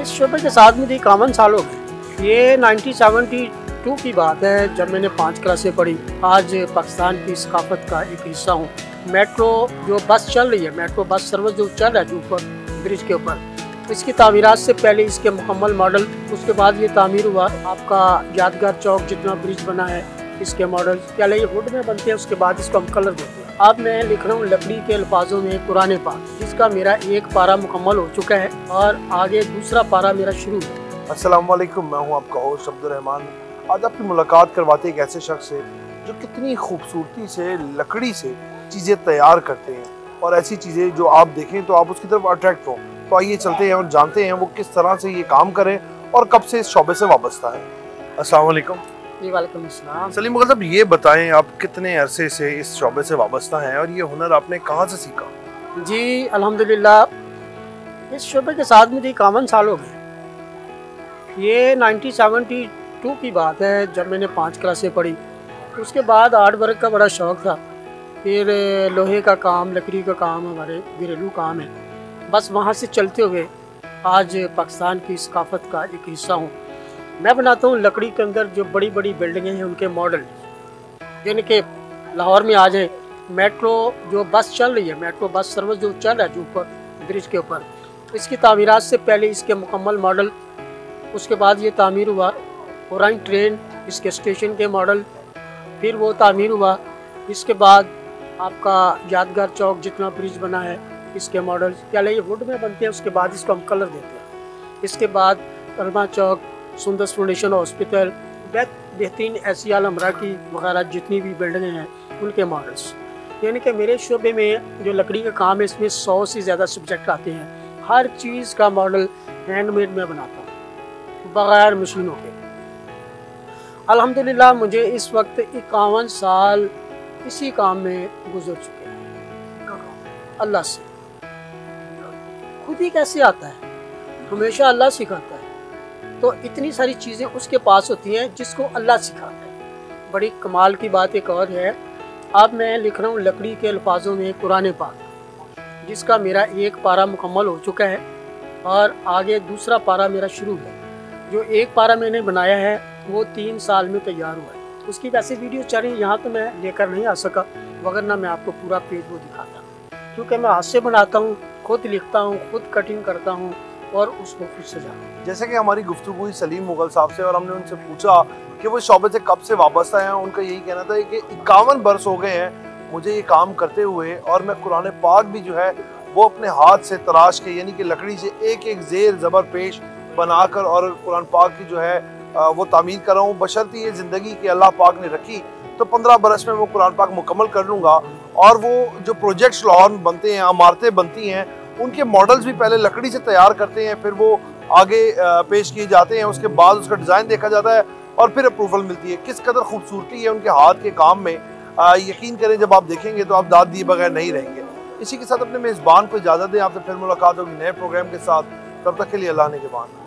इस शोबे के साथ मुझे 51 साल हो गए। ये 1972 की बात है जब मैंने 5 क्लासें पढ़ी। आज पाकिस्तान की सकाफत का एक हिस्सा हूँ। मेट्रो जो बस चल रही है, मेट्रो बस सर्विस जो चल रहा है जो ऊपर ब्रिज के ऊपर, इसकी तामीरात से पहले इसके मुकम्मल मॉडल, उसके बाद ये तामीर हुआ। आपका यादगार चौक जितना ब्रिज बना है इसके मॉडल पहले ये वुड में बनते हैं, उसके बाद इसको हम कलर देते हैं। अब मैं लिख रहा हूँ लकड़ी के अल्फाजों में कुरान पाक, जिसका मेरा एक पारा मुकम्मल हो चुका है और आगे दूसरा पारा मेरा शुरू है। अस्सलाम वालेकुम, मैं हूँ आपका होस्ट अब्दुल रहमान। आज आपकी मुलाकात करवाते एक ऐसे शख्स से जो कितनी खूबसूरती से लकड़ी से चीज़ें तैयार करते हैं और ऐसी चीज़ें जो आप देखें तो आप उसकी तरफ अट्रैक्ट हो। तो आइए चलते हैं और जानते हैं वो किस तरह से ये काम करें और कब से इस शोबे से वाबस्ता है। अस्सलाम वालेकुम। जी वालेकुम अस्सलाम। सलीम मुग़ल साहब, ये बताएं आप कितने अरसे से इस शोबे से वाबस्ता हैं और ये हुनर आपने कहाँ से सीखा? जी अल्हम्दुलिल्लाह, इस शोबे के साथ मुझे 51 साल हो गए। ये 1972 की बात है जब मैंने 5 क्लासें पढ़ी। उसके बाद आर्ट वर्क का बड़ा शौक़ था, फिर लोहे का काम, लकड़ी का काम हमारे घरेलू काम है। बस वहाँ से चलते हुए आज पाकिस्तान की सकाफत का एक हिस्सा हूँ। मैं बनाता हूँ लकड़ी के अंदर जो बड़ी बड़ी बिल्डिंगें हैं उनके मॉडल, यानी कि लाहौर में आ जाए मेट्रो जो बस चल रही है, मेट्रो बस सर्विस जो चल रहा है जो ऊपर ब्रिज के ऊपर, इसकी तामीरात से पहले इसके मुकम्मल मॉडल, उसके बाद ये तामीर हुआ। ओरेंज ट्रेन इसके स्टेशन के मॉडल, फिर वो तामीर हुआ। इसके बाद आपका यादगार चौक जितना ब्रिज बना है इसके मॉडल पहले ये वुड में बनते हैं, उसके बाद इसको हम कलर देते हैं। इसके बाद कलमा चौक, सुंदस फाउंडेशन हॉस्पिटल, बेहतरीन एसी आलमरा की वगैरह जितनी भी बिल्डिंगें हैं उनके मॉडल्स। यानी कि मेरे शोबे में जो लकड़ी का काम है इसमें 100 से ज़्यादा सब्जेक्ट आते हैं। हर चीज़ का मॉडल हैंडमेड में बनाता हूँ बग़ैर मशीनों के। अल्हम्दुलिल्लाह मुझे इस वक्त 51 साल इसी काम में गुजर चुके हैं। अल्लाह से खुद ही कैसे आता है, हमेशा अल्लाह सिखाता है। तो इतनी सारी चीज़ें उसके पास होती हैं जिसको अल्लाह सिखाता है। बड़ी कमाल की बात एक और है, अब मैं लिख रहा हूँ लकड़ी के अल्फाजों में कुरान पाक, जिसका मेरा एक पारा मुकम्मल हो चुका है और आगे दूसरा पारा मेरा शुरू है। जो एक पारा मैंने बनाया है वो 3 साल में तैयार हुआ है। उसकी वैसे वीडियो चल रही है, यहाँ तो मैं लेकर नहीं आ सका, वगरना मैं आपको पूरा पेज वो दिखाता, क्योंकि मैं हाथ से बनाता हूँ, खुद लिखता हूँ, खुद कटिंग करता हूँ और उसको फिर सजाता हूँ। जैसे कि हमारी गुफ्तगू हुई सलीम मुग़ल साहब से और हमने उनसे पूछा कि वो शोबे से कब से वाबस्ता हैं। उनका यही कहना था कि 51 बरस हो गए हैं मुझे ये काम करते हुए और मैं कुरान पाक भी जो है वो अपने हाथ से तराश के, यानी कि लकड़ी से एक एक ज़ेर ज़बर पेश बनाकर और कुरान पाक की जो है वो तामीर कर रहा हूँ। बशर्ते ये ज़िंदगी की अल्लाह पाक ने रखी तो 15 बरस में वो कुरान पाक मुकम्मल कर लूँगा। और वो जो प्रोजेक्ट्स लाहौर में बनते हैं, इमारतें बनती हैं, उनके मॉडल्स भी पहले लकड़ी से तैयार करते हैं, फिर वो आगे पेश किए जाते हैं, उसके बाद उसका डिज़ाइन देखा जाता है और फिर अप्रूवल मिलती है। किस कदर खूबसूरती है उनके हाथ के काम में, यकीन करें जब आप देखेंगे तो आप दाद दिए बगैर नहीं रहेंगे। इसी के साथ अपने मेज़बान को इजाज़त दें, आपसे फिर मुलाकात होगी नए प्रोग्राम के साथ। तब तक के लिए अल्लाह ने के बाद।